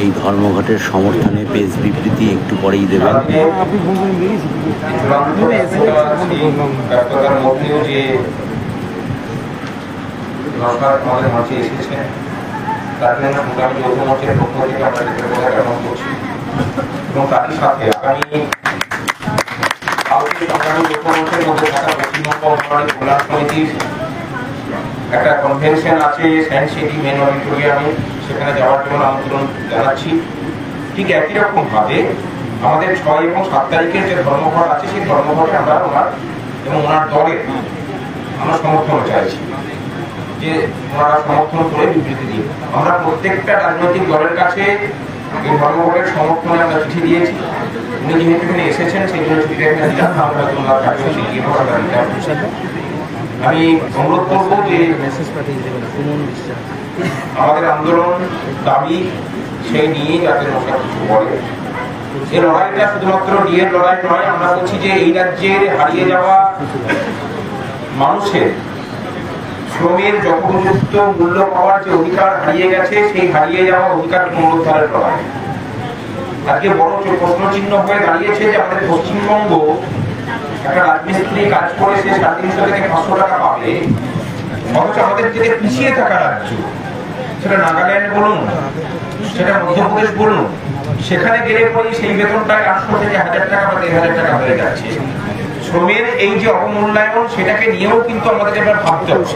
এই ধর্মঘটের সমর্থনে প্রেস বিবৃতি একটু পরেই দেবেন। এবং তারই সাথে আগামী লোকমঞ্চের মধ্যে থাকা পশ্চিমবঙ্গ উন্নয়ন কল্যাণ সমিতির একটা কনভেনশন আছে সায়েন্স সিটি মেন অডিটোরিয়ামে, সেখানে যাওয়ার জন্য আমন্ত্রণ জানাচ্ছি। ঠিক একই রকম ভাবে আমাদের 6 এবং 7 তারিখের যে ধর্মঘট আছে সেই ধর্মঘটে আমরা ওনার এবং ওনার দলের আমরা সমর্থন চাইছি, যে ওনারা সমর্থন করে বিবৃতি দিয়ে আমরা প্রত্যেকটা রাজনৈতিক দলের কাছে এই ধর্মঘটের সমর্থনে আমরা চিঠি দিয়েছি। উনি যেহেতু এখানে এসেছেন সেই জন্য চিঠিটা এখানে দিলাম, আমরা ওনার কাছে গিয়ে আমি অনুরোধ করবো যে আমাদের আন্দোলন দাবি সেই নিয়ে যাতে মশা কিছু বলে। এই লড়াইটা শুধুমাত্র ডিএর লড়াই নয়, আমরা বলছি যে এই রাজ্যের হারিয়ে যাওয়া মানুষের শ্রমের যথোপযুক্ত মূল্য পাওয়ার যে অধিকার হারিয়ে গেছে, সেই হারিয়ে যাওয়া অধিকার পুনরুদ্ধারের লড়াই। আজকে বড় প্রশ্ন চিহ্ন হয়ে দাঁড়িয়েছে যে আমাদের পশ্চিমবঙ্গ একটা রাজমিস্ত্রি কাজ করে সে 350 থেকে 500 টাকা পাবে, অথচ আমাদের থেকে পিছিয়ে থাকা রাজ্য, সেটা নাগাল্যান্ড বলুন, সেটা মধ্যপ্রদেশ বলুন, সেখানে গেলে পরে সেই বেতনটা 800 থেকে 1000 টাকা বা 1000 টাকা হয়ে যাচ্ছে। শ্রমের এই যে অবমূল্যায়ন, সেটাকে নিয়েও কিন্তু আমাদের এবার ভাবতে হবে।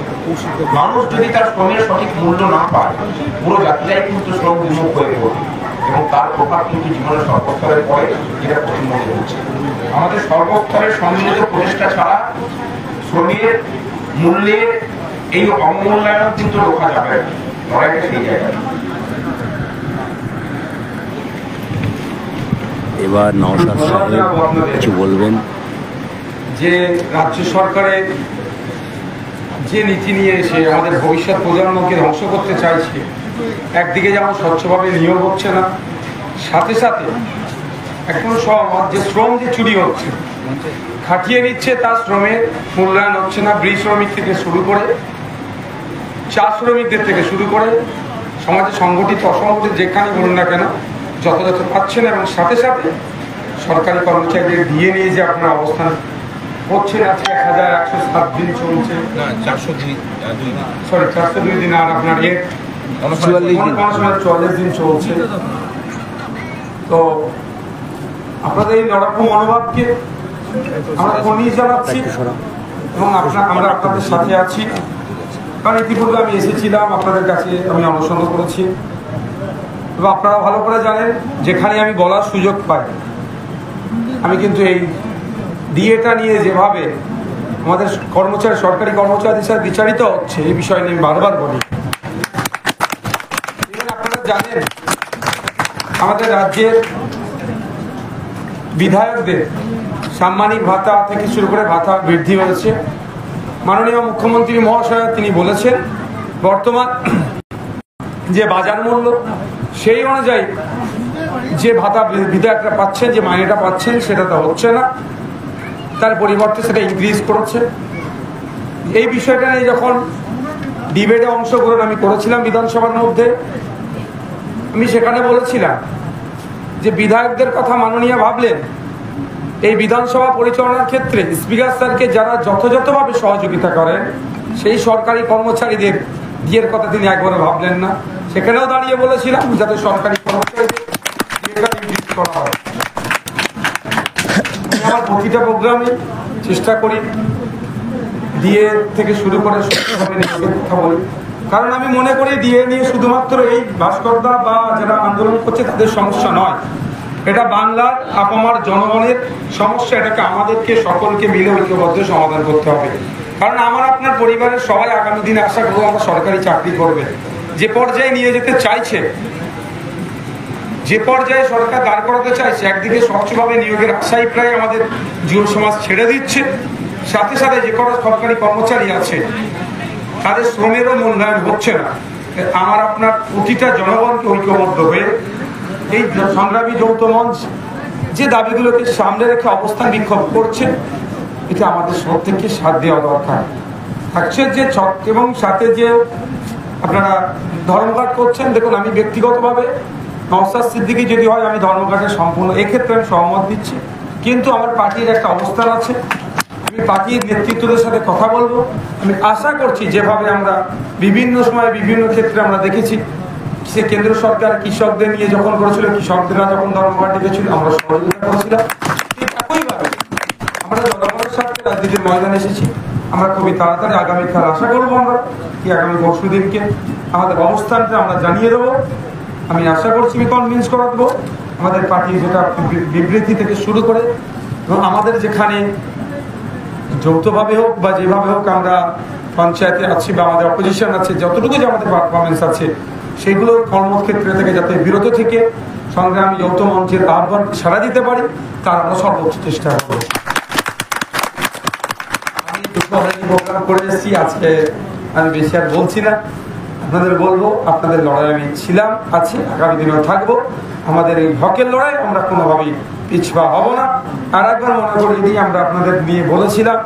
মানুষ যদি তার শ্রমের সঠিক মূল্য না পায়, পুরো জাতিটাই কিন্তু শ্রম বিমুখ হয়ে পড়ে এবং তার প্রভাব কিন্তু জীবনের সর্বস্তরে পড়ে, যেটা পশ্চিমবঙ্গে হচ্ছে। আমাদের সর্বস্তরের সম্মিলিত প্রচেষ্টা ছাড়া শ্রমের মূল্যের এই অবমূল্যায়ন কিন্তু রোখা যাবে না। লড়াইটা সেই জায়গায়। এবার নওশাদ সাহেব কিছু বলবেন। যে রাজ্য সরকারের যে নীতি নিয়ে এসে আমাদের ভবিষ্যৎ প্রজন্মকে ধ্বংস করতে চাইছে, একদিকে যেমন স্বচ্ছভাবে নিয়োগ হচ্ছে না, সাথে সাথে এখন সহমত যে শ্রম যে চুরি হচ্ছে, খাটিয়ে নিচ্ছে, তার শ্রমের মূল্যায়ন হচ্ছে না। ব্রিজ শ্রমিক থেকে শুরু করে চা শ্রমিকদের থেকে শুরু করে সমাজে সংগঠিত অসংগঠিত যেখানে বলুন না কেন যথাযথ পাচ্ছেন। এবং সাথে সাথে সরকারি কর্মচারীদের দিয়ে নিয়ে যে আপনার অবস্থান হচ্ছে, আজকে 1107 দিন চলছে, 402 দিন, আর আপনার 44 দিন চলছে। তো আপনাদের এই লড়াকু মনোভাবকে আমরা কর্মী জানাচ্ছি এবং আমরা আপনাদের সাথে আছি। কারণ ইতিপূর্বে আমি এসেছিলাম আপনাদের কাছে, আমি অনুসন্ধান করেছি এবং আপনারা ভালো করে জানেন যেখানে আমি বলার সুযোগ পাই, আমি কিন্তু এই ডিএটা নিয়ে যেভাবে আমাদের কর্মচারী, সরকারি কর্মচারীদের সাথে বিচারিত হচ্ছে, এই বিষয় নিয়ে বারবার বলি। আপনারা জানেন আমাদের রাজ্যের বিধায়কদের সাম্মানিক ভাতা থেকে শুরু করে ভাতা বৃদ্ধি হয়েছে। মাননীয় মুখ্যমন্ত্রী মহাশয় তিনি বলেছেন বর্তমান যে বাজার মূল্য, সেই অনুযায়ী যে ভাতা বিধায়করা পাচ্ছেন, যে মাইনেটা পাচ্ছেন, সেটা তো হচ্ছে না, তার পরিবর্তে সেটা ইনক্রিজ করেছে। এই বিষয়টা নিয়ে যখন ডিবেটে অংশগ্রহণ আমি করেছিলাম বিধানসভার মধ্যে, আমি সেখানে বলেছিলাম যে বিধায়কদের কথা মাননীয় ভাবলেন, এই বিধানসভা পরিচালনার ক্ষেত্রে স্পিকার স্যারকে যারা যথাযথভাবে সহযোগিতা করেন, সেই সরকারি কর্মচারীদের দিয়ের কথা তিনি একবারও ভাবলেন না। সেখানেও দাঁড়িয়ে বলেছিলাম যাতে সরকারি কর্মচারীদের করা হয়। আমার প্রতিটা প্রোগ্রামে চেষ্টা করি ডিএ থেকে শুরু করে সত্যভাবে নিয়োগের কথা বলি, কারণ আমি মনে করি ডিএ নিয়ে শুধুমাত্র এই ভাস্করদা বা যারা আন্দোলন করছে তাদের সমস্যা নয়, এটা বাংলার আপামার জনগণের সমস্যা। এটাকে আমাদেরকে সকলকে মিলে ঐক্যবদ্ধ সমাধান করতে হবে। কারণ আমার আপনার পরিবারের সবাই আগামী দিনে আশা করবো আমরা সরকারি চাকরি করবে। যে পর্যায়ে নিয়ে যেতে চাইছে, যে পর্যায়ে সরকার দাঁড় করাতে চাইছে, একদিকে স্বচ্ছভাবে নিয়োগের আশাই প্রায় আমাদের যুব সমাজ ছেড়ে দিচ্ছে, সাথে সাথে যে কটা সরকারি কর্মচারী আছে তাদের শ্রমেরও মূল্যায়ন হচ্ছে না। আমার আপনার প্রতিটা জনগণকে ঐক্যবদ্ধ হয়ে এই সংগ্রামী যৌথ মঞ্চ যে দাবিগুলোকে সামনে রেখে অবস্থান বিক্ষোভ করছে, এটা আমাদের প্রত্যেককে সাথ দেওয়া দরকার। থাকছে যে এবং সাথে যে আপনারা ধর্মঘট করছেন, দেখুন আমি ব্যক্তিগতভাবে নওশাদ সিদ্দিকী যদি হয় আমি ধর্মঘটের সম্পূর্ণ এক্ষেত্রে আমি সহমত দিচ্ছি, কিন্তু আমার পার্টির একটা অবস্থান আছে, আমি পার্টির নেতৃত্বদের সাথে কথা বলবো। আমি আশা করছি যেভাবে আমরা বিভিন্ন সময় বিভিন্ন ক্ষেত্রে আমরা দেখেছি, সে কেন্দ্র সরকার কৃষকদের নিয়ে যখন করেছিল, কৃষকরা যখন ধর্মঘট ডেকেছিল আমরা সহযোগিতা করেছিলাম, ঠিক একইভাবে আমরা জনগণের সাথে রাজনীতির ময়দানে এসেছি। আমরা খুবই তাড়াতাড়ি আগামীকাল আশা করবো আমরা কি আগামী পরশু দিনকে আমাদের অবস্থানটা আমরা জানিয়ে দেবো। আমি আশা করছি আমি কনভিন্স করা দেবো আমাদের পার্টি যেটা বিবৃতি থেকে শুরু করে এবং আমাদের যেখানে যৌথভাবে হোক বা যেভাবে হোক আমরা পঞ্চায়েতে আছি বা আমাদের অপোজিশন আছে, যতটুকু যে আমাদের পারফরমেন্স আছে সেগুলো কর্মক্ষেত্রে থেকে যাতে বিরত থেকে সংগ্রামী যৌথ মঞ্চের আহ্বান সাড়া দিতে পারি, তার আমরা সর্বোচ্চ চেষ্টা করব। আমি প্রোগ্রাম করে এসেছি, আজকে আমি বেশি আর বলছি না, আপনাদের বলবো আপনাদের লড়াই আমি ছিলাম, আছি, আগামী দিনেও থাকবো। আমাদের এই হকের লড়াই আমরা কোনোভাবেই পিছপা হব না। আর একবার মনে করিয়ে দিই, আমরা আপনাদের নিয়ে বলেছিলাম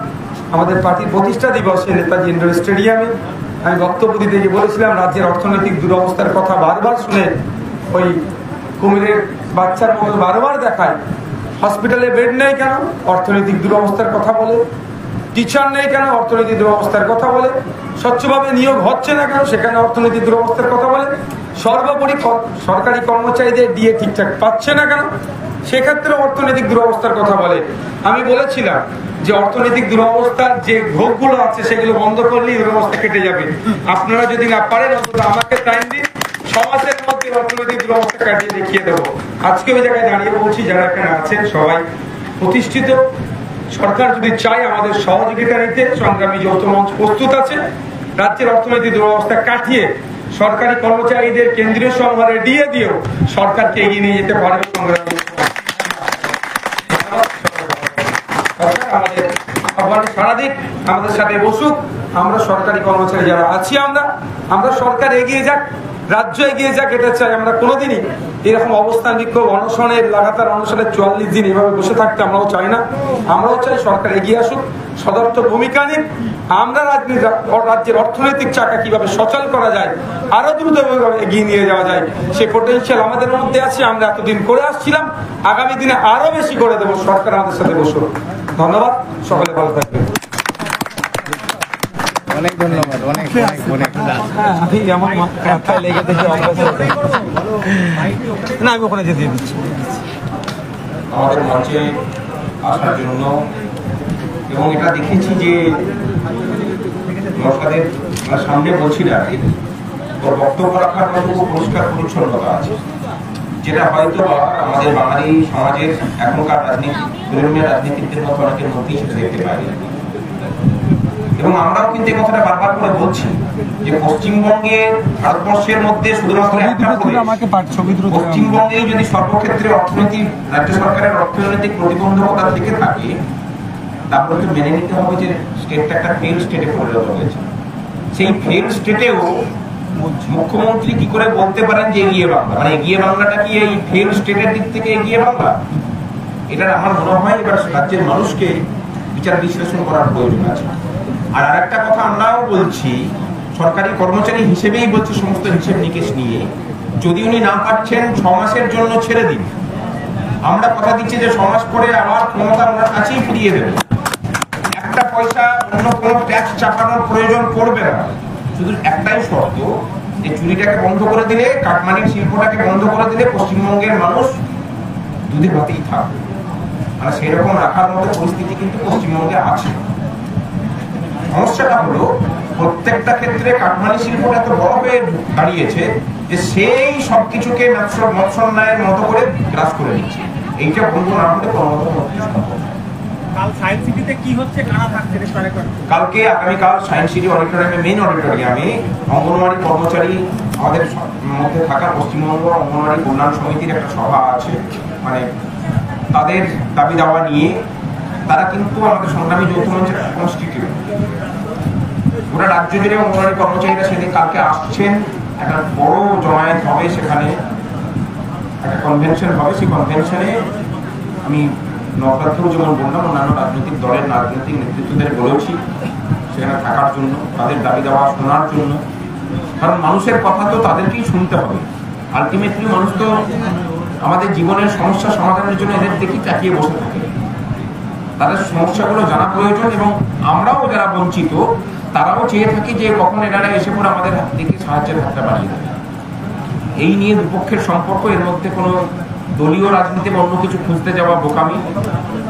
আমাদের পার্টির প্রতিষ্ঠা দিবসে নেতাজি ইন্ডোর স্টেডিয়ামে আমি বক্তব্য দিতে গিয়ে বলেছিলাম রাজ্যের অর্থনৈতিক দুরবস্থার কথা বারবার শুনে ওই কুমিরের বাচ্চার মতো বারবার দেখায়। হসপিটালে বেড নেই কেন? অর্থনৈতিক দুরবস্থার কথা বলে। টিচার নেই কেন? অর্থনৈতিক দুরবস্থার কথা বলে। স্বচ্ছভাবে নিয়োগ হচ্ছে না কেন? সেখানে অর্থনৈতিক দুরবস্থার কথা বলে। সর্বোপরি সরকারি কর্মচারীদের দিয়ে ঠিকঠাক পাচ্ছে না কেন? সেক্ষেত্রে অর্থনৈতিক দুরবস্থার কথা বলে। আমি বলেছিলাম যে অর্থনৈতিক দুরবস্থার যে ভোগগুলো আছে সেগুলো বন্ধ করলেই দুরবস্থা কেটে যাবে। আপনারা যদি না পারেন অন্তত আমাকে টাইম দিন, সমাজের মধ্যে অর্থনৈতিক দুরবস্থা কাটিয়ে দেখিয়ে দেবো। আজকে ওই জায়গায় দাঁড়িয়ে বলছি যারা এখানে আছেন সবাই প্রতিষ্ঠিত, সরকার যদি চায় আমাদের সহযোগিতা নিতে সংগ্রামী যৌথ মঞ্চ প্রস্তুত আছে। রাজ্যের অর্থনৈতিক দুরবস্থা কাটিয়ে সরকারি কর্মচারীদের কেন্দ্রীয় সরকারে দিয়ে দিয়েও সরকারকে এগিয়ে নিয়ে যেতে পারবে সংগ্রামী। আমাদের আহ্বানে সাড়া দিক, আমাদের সাথে বসুক। আমরা সরকারি কর্মচারী যারা আছি আমরা সরকার এগিয়ে যাক, রাজ্য এগিয়ে যাক, এটা চাই। আমরা কোনোদিনই এরকম অবস্থান বিক্ষোভ অনশনের লাগাতার অনশনের 44 দিন এভাবে বসে থাকতে আমরাও চাই না। আমরাও চাই সরকার এগিয়ে আসুক, সদর্থক ভূমিকা নিক। আমরা রাজ্যের অর্থনৈতিক চাকা কিভাবে সচল করা যায়, আরো দ্রুতভাবে এগিয়ে নিয়ে যাওয়া যায়, সেই পোটেনশিয়াল আমাদের মধ্যে আছে। আমরা এতদিন করে আসছিলাম, আগামী দিনে আরো বেশি করে দেবো। সরকার আমাদের সাথে বসুক। ধন্যবাদ, সকলে ভালো থাকবেন। অনেক ধন্যবাদ। অনেক না, আমি ওখানে যেতে দিচ্ছি আমাদের মঞ্চে আসার জন্য। এবং এটা দেখেছি যে নওশাদের সামনে বলছি না, ওর বক্তব্য রাখার মতো পরিষ্কার পরিচ্ছন্নতা আছে, যেটা হয়তো বা আমাদের বাঙালি সমাজের এখনকার রাজনীতিকদের মতো অনেকের মধ্যেই সেটা দেখতে পাই। এবং আমরাও কিন্তু এই কথাটা বারবার করে বলছি যে পশ্চিমবঙ্গে ভারতবর্ষের মধ্যে শুধুমাত্র পশ্চিমবঙ্গেই যদি সর্বক্ষেত্রে অর্থনৈতিক রাজ্য সরকারের অর্থনৈতিক প্রতিবন্ধকতা থেকে থাকে, তারপরে তো মেনে নিতে হবে যে স্টেটটা একটা ফেল স্টেটে পরিণত হয়েছে। সেই ফেল স্টেটেও মুখ্যমন্ত্রী কি করে বলতে পারেন যে এগিয়ে বাংলা, মানে এগিয়ে বাংলাটা কি এই ফেল স্টেটের দিক থেকে এগিয়ে বাংলা? এটা আমার মনে হয় এবার রাজ্যের মানুষকে বিচার বিশ্লেষণ করার প্রয়োজন আছে। আর আরেকটা কথা আমরাও বলছি, সরকারি কর্মচারী হিসেবেই বলছি, সমস্ত হিসেব নিকেশ নিয়ে, যদি উনি না পাচ্ছেন 6 মাসের জন্য ছেড়ে দিন। আমরা কথা দিচ্ছি যে 6 মাস পরে আবার ক্ষমতা ওনার কাছেই ফিরিয়ে দেবে। একটা পয়সা অন্য কোনো ট্যাক্স চাপানোর প্রয়োজন পড়বে না। শুধু একটাই শর্ত, যে চুরিটাকে বন্ধ করে দিলে, কাটমানির শিল্পটাকে বন্ধ করে দিলে পশ্চিমবঙ্গের মানুষ দুধে ভাতেই থাকবে। মানে সেরকম রাখার মতো পরিস্থিতি কিন্তু পশ্চিমবঙ্গে আছে। সমস্যাটা হলো প্রত্যেকটা ক্ষেত্রে কাটমানি শিল্পটা এত বড় হয়ে দাঁড়িয়েছে যে সেই সবকিছুকে মৎস্যন্যায়ের মতো করে গ্রাস করে নিচ্ছে। এইটা বন্ধ না হলে কালকে আগামীকাল সায়েন্স সিটি অডিটোরিয়ামে, মেইন অডিটোরিয়ামে অঙ্গনওয়াড়ি কর্মচারী আমাদের মধ্যে থাকা পশ্চিমবঙ্গ অঙ্গনওয়াড়ি কল্যাণ সমিতির একটা সভা আছে। মানে তাদের দাবি দাওয়া নিয়ে তারা কিন্তু আমাদের সংগ্রামী যৌথ মঞ্চের কনস্টিটিউট, গোটা রাজ্য জুড়ে অঙ্গনওয়াড়ি কর্মচারীরা সেদিন কালকে আসছেন। একটা বড় জমায়েত হবে, সেখানে একটা কনভেনশন হবে। সেই কনভেনশনে আমি নওশাদকেও যেমন বললাম, অন্যান্য রাজনৈতিক দলের রাজনৈতিক নেতৃত্বদের বলেছি সেখানে থাকার জন্য, তাদের দাবি দেওয়া শোনার জন্য। কারণ মানুষের কথা তো তাদেরকেই শুনতে হবে। আলটিমেটলি মানুষ তো আমাদের জীবনের সমস্যা সমাধানের জন্য এদের দেখি তাকিয়ে বসে থাকে। তাদের সমস্যাগুলো জানা প্রয়োজন, এবং আমরাও যারা বঞ্চিত তারাও চেয়ে থাকি যে কখন এনারা এসে পড়ে আমাদের হাত থেকে সাহায্যের হাতটা বাড়িয়ে দেয়। এই নিয়ে দুপক্ষের সম্পর্ক, এর মধ্যে কোনো দলীয় রাজনীতি বা অন্য কিছু খুঁজতে যাওয়া বোকামি।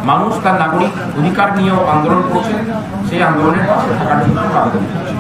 মানুষ তার নাগরিক অধিকার নিয়েও আন্দোলন করছে, সেই আন্দোলনের পাশে থাকার জন্য আবেদন করছে।